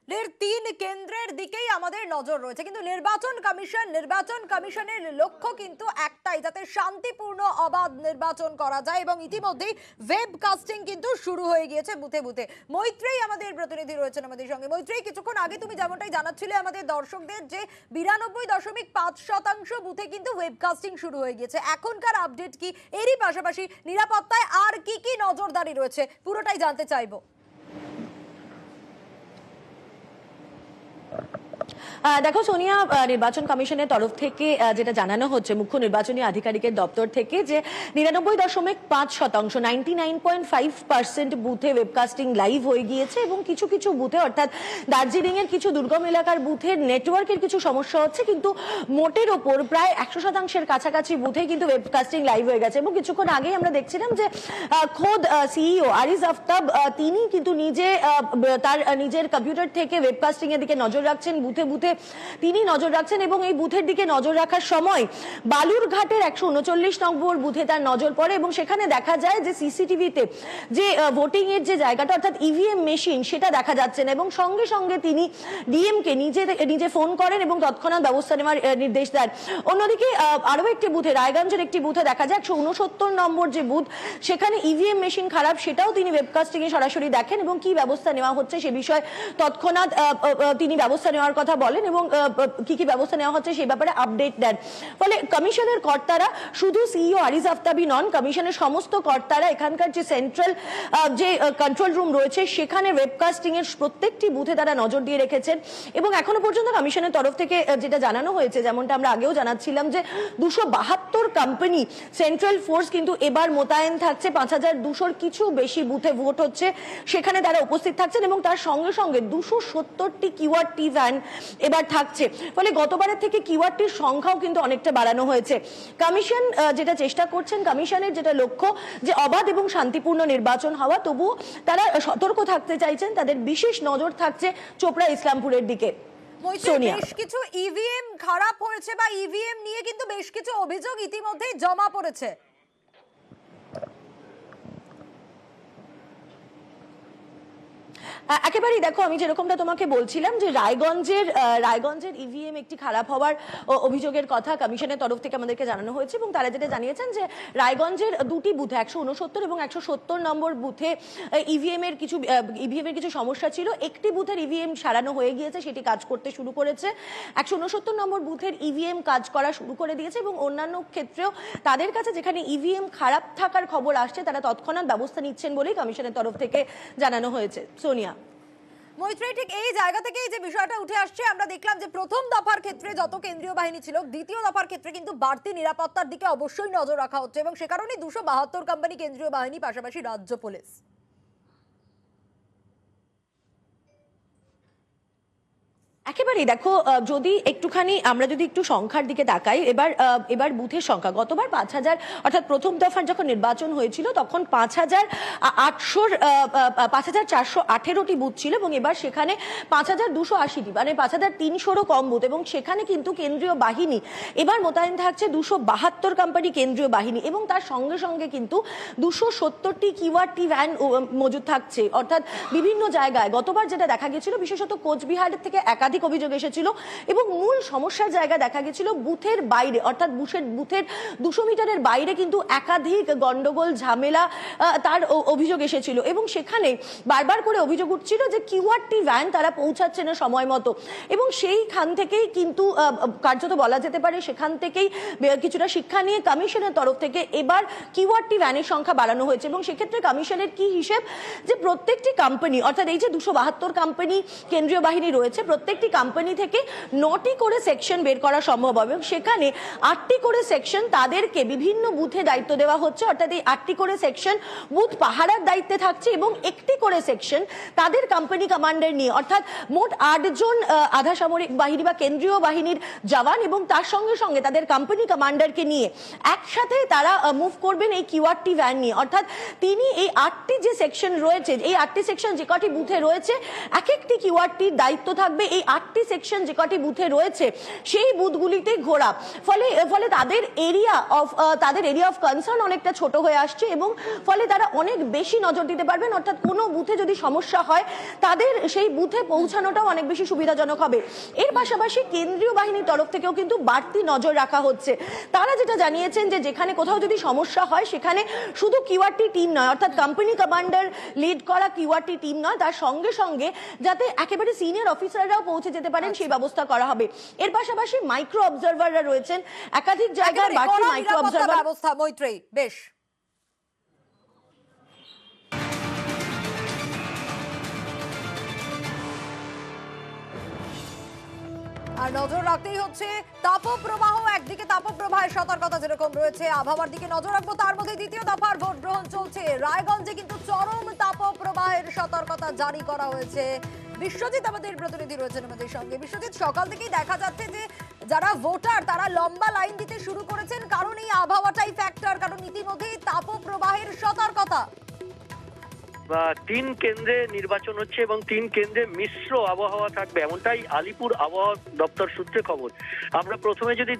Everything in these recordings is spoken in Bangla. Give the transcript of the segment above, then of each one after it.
তিন কেন্দ্রের দিকেই আমাদের নজর রয়েছে, কিন্তু নির্বাচন কমিশনের লক্ষ্য কিন্তু একটাই, যাতে শান্তিপূর্ণ অবাধ নির্বাচন করা যায়। এবং ইতিমধ্যেই ওয়েবকাস্টিং কিন্তু শুরু হয়ে গিয়েছে বুথে বুথে। মৈত্রেয়ী আমাদের প্রতিনিধি রয়েছেন আমাদের সঙ্গে। মৈত্রেয়ী, কিছুক্ষণ আগে তুমি যেমনটাই জানাচ্ছিলে আমাদের দর্শকদের যে 92.5% বুথে কিন্তু ওয়েবকাস্টিং শুরু হয়ে গিয়েছে, এখনকার আপডেট কি? এরই পাশাপাশি নিরাপত্তায় আর কি কি নজরদারি রয়েছে, পুরোটাই জানতে চাইবো। দেখো সোনিয়া, নির্বাচন কমিশনের তরফ থেকে যেটা জানানো হচ্ছে মুখ্য নির্বাচনী আধিকারিকের দপ্তর থেকে, যে 99.5% 99.5% বুথে ওয়েবকাস্টিং লাইভ হয়ে গিয়েছে এবং কিছু কিছু বুথে, অর্থাৎ দার্জিলিং এর কিছু দুর্গম এলাকার বুথের নেটওয়ার্কের কিছু সমস্যা হচ্ছে, কিন্তু মোটের ওপর প্রায় 100%-এর কাছাকাছি বুথে কিন্তু ওয়েবকাস্টিং লাইভ হয়ে গেছে। এবং কিছুক্ষণ আগেই আমরা দেখছিলাম যে খোদ সিইও আরিজ আফতাব তিনি কিন্তু নিজে তার নিজের কম্পিউটার থেকে ওয়েবকাস্টিং এর দিকে নজর রাখছেন, বুথে বুথে তিনি নজর রাখছেন। এবং এই বুথের দিকে নজর রাখার সময় বালুরঘাটের 139 নম্বর বুথে তার নজর পড়ে এবং সেখানে দেখা যায় যে সিসিটিভিতে যে ভোটিং এর যে জায়গাটা, অর্থাৎ ইভিএম মেশিন, সেটা দেখা যাচ্ছে না। এবং সঙ্গে সঙ্গে তিনি ডিএম কে নিজে ফোন করেন এবং তৎক্ষণাৎ ব্যবস্থা নেওয়ার নির্দেশ দেন। অন্যদিকে আরো একটি বুথে, রায়গঞ্জের একটি বুথে দেখা যায় 169 নম্বর যে বুথ, সেখানে ইভিএম মেশিন খারাপ, সেটাও তিনি ওয়েবকাস্টিং এ সরাসরি দেখেন এবং কি ব্যবস্থা নেওয়া হচ্ছে সে বিষয়ে তৎক্ষণাৎ তিনি ব্যবস্থা নেওয়ার কথা বলেন এবং কি কি ব্যবস্থা নেওয়া হচ্ছে সেই ব্যাপারে আপডেট দেন। ফলে কমিশনের কর্তারা, শুধু সিইও আরিজ আফতাবই নন, কমিশনের সমস্ত কর্তারা এখানকার যে সেন্ট্রাল যে কন্ট্রোল রুম রয়েছে সেখানে ওয়েবকাস্টিং এর প্রত্যেকটি বুথে তারা নজর দিয়ে রেখেছেন। এবং এখনো পর্যন্ত কমিশনের তরফ থেকে যেটা জানানো হয়েছে, যেমনটা আমরা আগেও জানাচ্ছিলাম, যে 272 কোম্পানি সেন্ট্রাল ফোর্স কিন্তু এবার মোতায়েন থাকছে। 5200-র কিছু বেশি বুথে ভোট হচ্ছে, সেখানে তারা উপস্থিত থাকছেন এবং তার সঙ্গে সঙ্গে 270টি কিউআরটি ভ্যান এবার থাকছে। ফলে গতবারের থেকে কিউআরটির সংখ্যাও কিন্তু অনেকটা বাড়ানো হয়েছে। কমিশন যেটা চেষ্টা করছেন, কমিশনের যেটা লক্ষ্য, যে অবাধ এবং শান্তিপূর্ণ নির্বাচন হওয়া, তবুও তারা সতর্ক থাকতে চাইছেন, তাদের বিশেষ নজর থাকছে চোপড়া ইসলামপুরের দিকে। বেশ কিছু ইভিএম খারাপ হয়েছে বা ইভিএম নিয়ে কিন্তু বেশ কিছু অভিযোগ ইতিমধ্যেই জমা পড়েছে। একেবারেই দেখো, আমি যেরকমটা তোমাকে বলছিলাম যে রায়গঞ্জের ইভিএম একটি খারাপ হওয়ার অভিযোগের কথা কমিশনের তরফ থেকে আমাদেরকে জানানো হয়েছে এবং তারা যেটা জানিয়েছেন যে রায়গঞ্জের দুটি বুথে 169 এবং 170 নম্বর বুথে ইভিএম এর কিছু সমস্যা ছিল। একটি বুথের ইভিএম সারানো হয়ে গিয়েছে, সেটি কাজ করতে শুরু করেছে। 169 নম্বর বুথের ইভিএম কাজ করা শুরু করে দিয়েছে এবং অন্যান্য ক্ষেত্রেও তাদের কাছে যেখানে ইভিএম খারাপ থাকার খবর আসছে তারা তৎক্ষণাৎ ব্যবস্থা নিচ্ছেন বলেই কমিশনের তরফ থেকে জানানো হয়েছে। সোনিয়া। মৈত্রেয়ী, ঠিক এই জায়গা থেকেই যে বিষয়টা উঠে আসছে, আমরা দেখলাম যে প্রথম দফার ক্ষেত্রে যত কেন্দ্রীয় বাহিনী ছিল, দ্বিতীয় দফার ক্ষেত্রে কিন্তু বাড়তি নিরাপত্তার দিকে অবশ্যই নজর রাখা হচ্ছে এবং সে কারণে 272 কোম্পানি কেন্দ্রীয় বাহিনী, পাশাপাশি রাজ্য পুলিশ। একেবারেই দেখো, যদি একটুখানি আমরা যদি একটু সংখ্যার দিকে তাকাই, এবার বুথের সংখ্যা গতবার 5000, অর্থাৎ প্রথম দফার যখন নির্বাচন হয়েছিল তখন 5418টি বুথ ছিল এবং এবার সেখানে 5280টি, মানে 5300-রও কম বুথ। এবং সেখানে কিন্তু কেন্দ্রীয় বাহিনী এবার মোতায়েন থাকছে 272 কোম্পানি কেন্দ্রীয় বাহিনী এবং তার সঙ্গে সঙ্গে কিন্তু 270টি কিউআরটি ভ্যান মজুদ থাকছে, অর্থাৎ বিভিন্ন জায়গায়। গতবার যেটা দেখা গেছিল, বিশেষত কোচবিহারের থেকে একাধিক অভিযোগ এসেছিল এবং মূল সমস্যার জায়গা দেখা গেছিল বুথের বাইরে, অর্থাৎ বুথের 200 মিটারের বাইরে কিন্তু একাধিক গন্ডগোল ঝামেলা তার অভিযোগ এসেছিল এবং সেখানে বারবার করে অভিযোগ উঠছিল যে কিউআরটি ভ্যান তারা পৌঁছাচ্ছে না সময় মতো। এবং সেইখান থেকেই কিন্তু কার্যত বলা যেতে পারে সেখান থেকেই কিছুটা শিক্ষা নিয়ে কমিশনের তরফ থেকে এবার কিউআরটি ভ্যানের সংখ্যা বাড়ানো হয়েছে। এবং সেক্ষেত্রে কমিশনের কি হিসেব, যে প্রত্যেকটি কোম্পানি, অর্থাৎ এই যে 272 কোম্পানি কেন্দ্রীয় বাহিনী রয়েছে, প্রত্যেকটি কোম্পানি থেকে 9টি করে সেকশন বের করা সম্ভব হবে এবং সেখানে 8টি করে সেকশন তাদেরকে বিভিন্ন বুথে দায়িত্ব দেওয়া হচ্ছে, অর্থাৎ এই 8টি করে সেকশন বুথ পাহারার দায়িত্বে থাকছে এবং একটি করে সেকশন তাদের কোম্পানি কমান্ডার নিয়ে, অর্থাৎ মোট 8 জন আধা সামরিক বাহিনী বা কেন্দ্রীয় বাহিনীর জওয়ান এবং তার সঙ্গে সঙ্গে তাদের কোম্পানি কমান্ডারকে নিয়ে একসাথে তারা মুভ করবেন এই কিউআরটি ভ্যান নিয়ে। অর্থাৎ তিনি এই 8টি যে সেকশন রয়েছে, এই 8টি সেকশন যে কটি বুথে রয়েছে, এক একটি কিউআরটির দায়িত্ব থাকবে এই 4টি সেকশন যে কটি বুথে রয়েছে সেই বুথগুলিতে ঘোরা, ফলে তাদের এরিয়া অফ কনসার্ন অনেকটা ছোট হয়ে আসছে এবং ফলে তারা অনেক বেশি নজর দিতে পারবেন। অর্থাৎ কোনো বুথে যদি সমস্যা হয় তাদের সেই বুথে পৌঁছানোটাও অনেক বেশি সুবিধাজনক হবে। এর পাশাপাশি কেন্দ্রীয় বাহিনীর তরফ থেকেও কিন্তু বাড়তি নজর রাখা হচ্ছে। তারা যেটা জানিয়েছেন যে যেখানে কোথাও যদি সমস্যা হয় সেখানে শুধু কিউআরটি টিম নয়, অর্থাৎ কোম্পানি কমান্ডার লিড করা কিউআরটি টিম নয়, তার সঙ্গে সঙ্গে যাতে একেবারে সিনিয়র অফিসাররাও পৌঁছে যেতে পারেন সেই ব্যবস্থা করা হবে। এর পাশাপাশি মাইক্রো অবজারভাররা রয়েছেন, একাধিক জায়গায় বাড়তি মাইক্রো অবজারভার ব্যবস্থা। মৈত্রী, বেশ। আর নজর রাখতেই হচ্ছে তাপপ্রবাহ, একদিকে তাপপ্রবাহের সতর্কতা যেরকম রয়েছে, আবহাওয়ার দিকে নজর রাখবো। তার মধ্যে দ্বিতীয় দফার ভোট গ্রহণ চলছে। রায়গঞ্জে কিন্তু চরম তাপপ্রবাহের সতর্কতা জারি করা হয়েছে। বিশ্বজিৎ আমাদের প্রতিনিধি রয়েছেন আমাদের সঙ্গে। বিশ্বজিৎ, সকাল থেকেই দেখা যাচ্ছে যে যারা ভোটার তারা লম্বা লাইন দিতে শুরু করেছেন, কারণ এই আবহাওয়াটাই ফ্যাক্টর, কারণ ইতিমধ্যেই তাপপ্রবাহের সতর্কতা। 3 কেন্দ্রে নির্বাচন হচ্ছে এবং 3 কেন্দ্রে মিশ্র আবহাওয়া থাকবে, এমনটাই আলিপুর আবহাওয়া দপ্তর সূত্রে খবর। আমরা প্রথমে যদি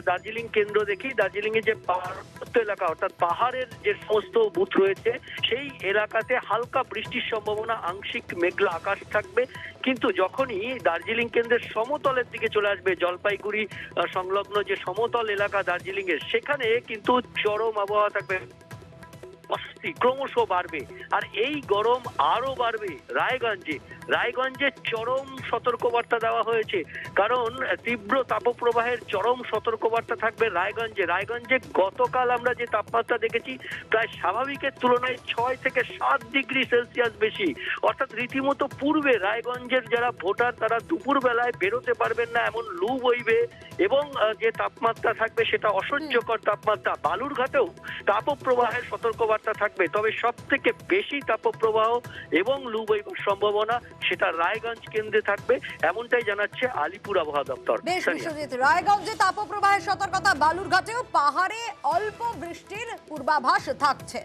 দার্জিলিং কেন্দ্র দেখি, দার্জিলিং এর যে পার্বত্য এলাকা অর্থাৎ পাহাড়ের যে সমস্ত বুথ রয়েছে সেই এলাকাতে হালকা বৃষ্টির সম্ভাবনা, আংশিক মেঘলা আকাশ থাকবে। কিন্তু যখনই দার্জিলিং কেন্দ্রের সমতলের দিকে চলে আসবে, জলপাইগুড়ি সংলগ্ন যে সমতল এলাকা দার্জিলিং এর, সেখানে কিন্তু চরম আবহাওয়া থাকবে, ক্রমশ বাড়বে। আর এই গরম আরো বাড়বে রায়গঞ্জে চরম সতর্কবার্তা দেওয়া হয়েছে, কারণ তীব্র তাপপ্রবাহের চরম সতর্কবার্তা থাকবে রায়গঞ্জে গতকাল আমরা যে তাপমাত্রা দেখেছি প্রায় স্বাভাবিকের তুলনায় 6 থেকে 7 ডিগ্রি সেলসিয়াস বেশি। অর্থাৎ রীতিমতো পূর্বে রায়গঞ্জের যারা ভোটার তারা দুপুর বেলায় বেরোতে পারবেন না, এমন লু বইবে এবং যে তাপমাত্রা থাকবে সেটা অসহ্যকর তাপমাত্রা। বালুরঘাটেও তাপপ্রবাহের সতর্কবার্তা থাকবে, তবে সব থেকে বেশি তাপপ্রবাহ এবং লু বইবার সম্ভাবনা সেটা রায়গঞ্জ কেন্দ্রে থাকবে, এমনটাই জানাচ্ছে আলিপুর আবহাওয়া দপ্তর। বেশ বিশ্বজিৎ, রায়গঞ্জে তাপপ্রবাহের সতর্কতা, বালুরঘাটেও পাহাড়ে অল্প বৃষ্টির পূর্বাভাস থাকছে।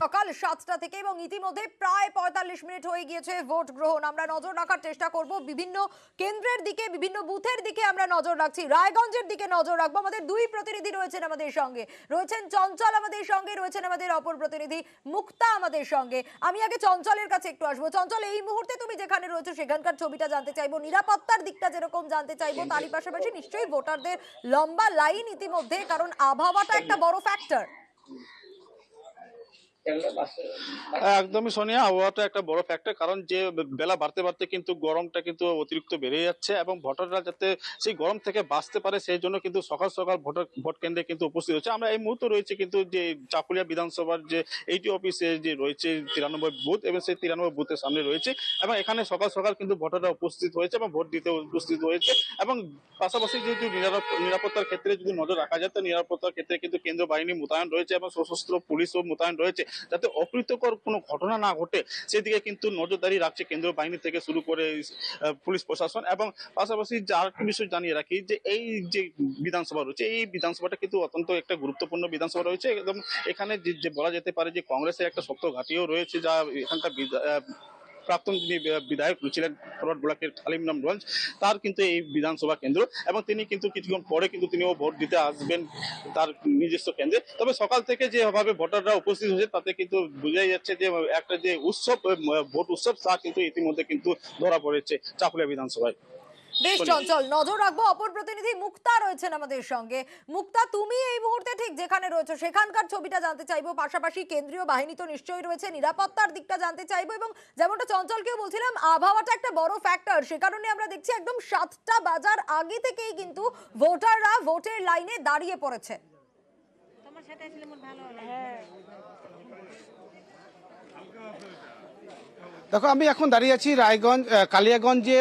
সকাল 7টা থেকে এবং ইতিমধ্যে প্রায় 45 মিনিট হয়ে গিয়েছে ভোট গ্রহণ। আমরা নজর রাখার চেষ্টা করব বিভিন্ন কেন্দ্রের দিকে, বিভিন্ন বুথের দিকে আমরা নজর রাখছি। রায়গঞ্জের দিকে নজর রাখবো। আমাদের দুই প্রতিনিধি রয়েছেন আমাদের সঙ্গে, রয়েছেন চঞ্চল আমাদের সঙ্গে, রয়েছেন আমাদের অপর প্রতিনিধি মুক্তা আমাদের সঙ্গে। আমি আগে চঞ্চলের কাছে একটু আসবো। চঞ্চল, এই মুহূর্তে তুমি যেখানে রয়েছো সেখানকার ছবিটা জানতে চাইবো, নিরাপত্তার দিকটা যেরকম জানতে চাইবো, তারই পাশাপাশি নিশ্চয়ই ভোটারদের লম্বা লাইন ইতিমধ্যে, কারণ আবহাওয়াটা একটা বড় ফ্যাক্টর। একদমই সোনিয়া, আবহাওয়াটা একটা বড় ফ্যাক্টর, কারণ যে বেলা বাড়তে বাড়তে কিন্তু গরমটা কিন্তু অতিরিক্ত বেড়ে যাচ্ছে এবং ভোটাররা যাতে সেই গরম থেকে বাঁচতে পারে সেই জন্য কিন্তু সকাল সকাল ভোট কেন্দ্রে কিন্তু উপস্থিত হচ্ছে। আমরা এই মুহূর্তে রয়েছে কিন্তু যে চাকুলিয়া বিধানসভার যে এইটি অফিসে যে রয়েছে 93 বুথ, এবং সেই 93 বুথের সামনে রয়েছে এবং এখানে সকাল সকাল কিন্তু ভোটাররা উপস্থিত হয়েছে এবং ভোট দিতে উপস্থিত হয়েছে। এবং পাশাপাশি যদি নিরাপত্তার ক্ষেত্রে যদি নজর রাখা যায়, তো নিরাপত্তার ক্ষেত্রে কিন্তু কেন্দ্রীয় বাহিনী মোতায়েন রয়েছে এবং সশস্ত্র পুলিশও মোতায়েন রয়েছে, যাতে অপ্রীতিকর কোনো ঘটনা না ঘটে সেদিকে কিন্তু নজরদারি রাখছে কেন্দ্রীয় বাহিনী থেকে শুরু করে পুলিশ প্রশাসন। এবং পাশাপাশি আরেকটি বিষয় জানিয়ে রাখি যে এই যে বিধানসভা রয়েছে, এই বিধানসভাটা কিন্তু অত্যন্ত একটা গুরুত্বপূর্ণ বিধানসভা রয়েছে এবং এখানে যে বলা যেতে পারে যে কংগ্রেসের একটা শক্ত ঘাঁটিও রয়েছে, যা এখানকার প্রাক্তন যিনি বিধায়ক ছিলেন ফরওয়ার্ড ব্লকের খালিম রামগঞ্জ, তার কিন্তু এই বিধানসভা কেন্দ্র এবং তিনি কিন্তু কিছুক্ষণ পরে কিন্তু তিনিও ভোট দিতে আসবেন তার নিজস্ব কেন্দ্রে। তবে সকাল থেকে যেভাবে ভোটাররা উপস্থিত হয়েছে তাতে কিন্তু বোঝাই যাচ্ছে যে একটা যে উৎসব, ভোট উৎসব, তা কিন্তু ইতিমধ্যে কিন্তু ধরা পড়েছে চাকুলিয়া বিধানসভায়। বেশ চঞ্চল, নজর রাখবো। অপর প্রতিনিধি মুক্তা রয়েছেন আমাদের সঙ্গে। মুক্তা, তুমি এই মুহূর্তে ঠিক যেখানে রয়েছো সেখানকার ছবিটা জানতে চাইবো, পাশাপাশি কেন্দ্রীয় বাহিনী তো নিশ্চয়ই রয়েছে, নিরাপত্তার দিকটা জানতে চাইবো এবং যেমনটা চঞ্চলকেও বলছিলাম আবহাওয়াটা একটা বড় ফ্যাক্টর, সে কারণে আমরা দেখছি একদম 7টা বাজার আগে থেকেই কিন্তু ভোটাররা ভোটের লাইনে দাঁড়িয়ে পড়েছে। তোমার সাথে আসলে মোর ভালো হলো। দেখো, আমি এখন দাঁড়িয়ে আছি রায়গঞ্জ কালিয়াগঞ্জে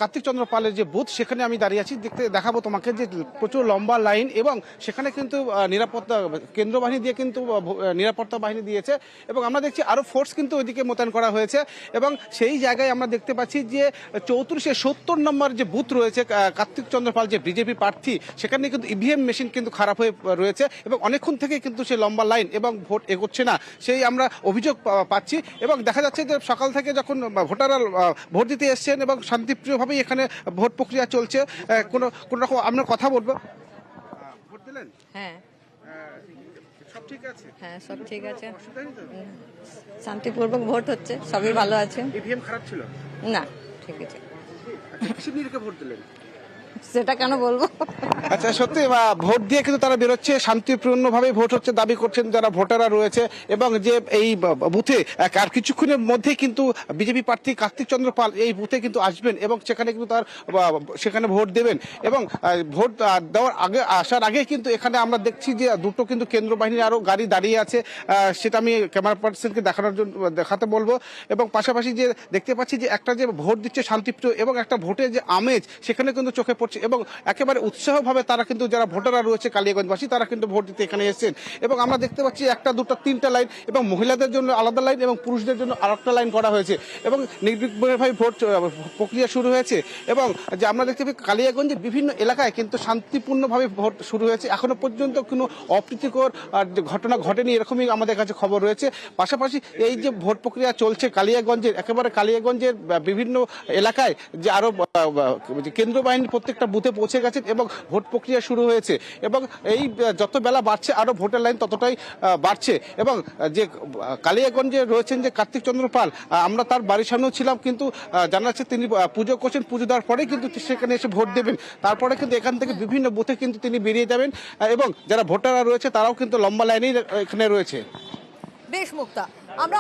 কার্তিক চন্দ্র পালের যে বুথ, সেখানে আমি দাঁড়িয়ে আছি। দেখাবো তোমাকে যে প্রচুর লম্বা লাইন এবং সেখানে কিন্তু নিরাপত্তা কেন্দ্র বাহিনী দিয়ে কিন্তু নিরাপত্তা বাহিনী দিয়েছে এবং আমরা দেখছি আরো ফোর্স কিন্তু ওইদিকে মোতায়েন করা হয়েছে এবং সেই জায়গায় আমরা দেখতে পাচ্ছি যে 34-70 নম্বর যে বুথ রয়েছে কার্তিক চন্দ্র পাল যে বিজেপি প্রার্থী, সেখানে কিন্তু ইভিএম মেশিন কিন্তু খারাপ হয়ে রয়েছে এবং অনেকক্ষণ থেকে কিন্তু সে লম্বা লাইন এবং ভোট এগোচ্ছে না, সেই আমরা অভিযোগ পাচ্ছি। এবং দেখা যাচ্ছে যে সকাল থেকে যখন ভোটাররা ভোট দিতে এসছেন এবং শান্তিপ্রিয়ভাবেই এখানে ভোট প্রক্রিয়া চলছে। কোনো রকম আমরা কথা বলবো। ভোট দিলেন? হ্যাঁ সব ঠিক আছে? হ্যাঁ সব ঠিক আছে, অসুবিধা নেই তো? শান্তিপূর্বক ভোট হচ্ছে, সবই ভালো আছে। ইভিএম খারাপ ছিল? না ঠিক আছে, আচ্ছা, কিসের নিরিখে ভোট দিলেন? সেটা কেন বলবো? আচ্ছা, সত্যি ভোট দিয়ে কিন্তু তারা বেরোচ্ছে, শান্তিপূর্ণভাবে ভোট হচ্ছে দাবি করছেন যারা ভোটাররা রয়েছে। এবং যে এই বুথে আর কিছুক্ষণের মধ্যে কিন্তু বিজেপি প্রার্থী কার্তিক চন্দ্র পাল এই বুথে কিন্তু আসবেন এবং সেখানে কিন্তু সেখানে ভোট দেবেন। এবং ভোট দেওয়ার আগে আসার আগে কিন্তু এখানে আমরা দেখছি যে দুটো কিন্তু কেন্দ্র বাহিনীর আরো গাড়ি দাঁড়িয়ে আছে, সেটা আমি ক্যামেরা পার্সনকে দেখাতে বলবো। এবং পাশাপাশি যে দেখতে পাচ্ছি যে একটা যে ভোট দিচ্ছে শান্তিপ্রিয় এবং একটা ভোটের যে আমেজ সেখানে কিন্তু চোখে পড়ছে এবং একেবারে উৎসাহভাবে তারা কিন্তু যারা ভোটাররা রয়েছে কালিয়াগঞ্জবাসী তারা কিন্তু ভোট দিতে এখানে এসেছেন। এবং আমরা দেখতে পাচ্ছি একটা দুটো তিনটা লাইন এবং মহিলাদের জন্য আলাদা লাইন এবং পুরুষদের জন্য আরেকটা লাইন করা হয়েছে এবং নির্বিঘ্নভাবে ভোট প্রক্রিয়া শুরু হয়েছে। এবং যে আমরা দেখতে পাই কালিয়াগঞ্জের বিভিন্ন এলাকায় কিন্তু শান্তিপূর্ণভাবে ভোট শুরু হয়েছে, এখনো পর্যন্ত কোনো অপ্রীতিকর ঘটনা ঘটেনি এরকমই আমাদের কাছে খবর রয়েছে। পাশাপাশি এই যে ভোট প্রক্রিয়া চলছে কালিয়াগঞ্জের একেবারে কালিয়াগঞ্জের বিভিন্ন এলাকায় যে আরো কেন্দ্র বাহিনী প্রত্যেকটা বুথে পৌঁছে গেছেন এবং ভোট প্রক্রিয়া শুরু হয়েছে। এবং এই যত বেলা বাড়ছে আরো ভোটের লাইন ততটাই বাড়ছে। এবং যে কালিয়াগঞ্জে রয়েছেন যে কার্তিক চন্দ্র পাল, আমরা তার বাড়ির সামনেও ছিলাম, কিন্তু জানা যাচ্ছে তিনি পুজো করছেন, পুজো দেওয়ার পরে কিন্তু সেখানে এসে ভোট দেবেন। তারপরে কিন্তু এখান থেকে বিভিন্ন বুথে কিন্তু তিনি বেরিয়ে যাবেন এবং যারা ভোটাররা রয়েছে তারাও কিন্তু লম্বা লাইনেই এখানে রয়েছে। বেশ মুক্তা, আমরা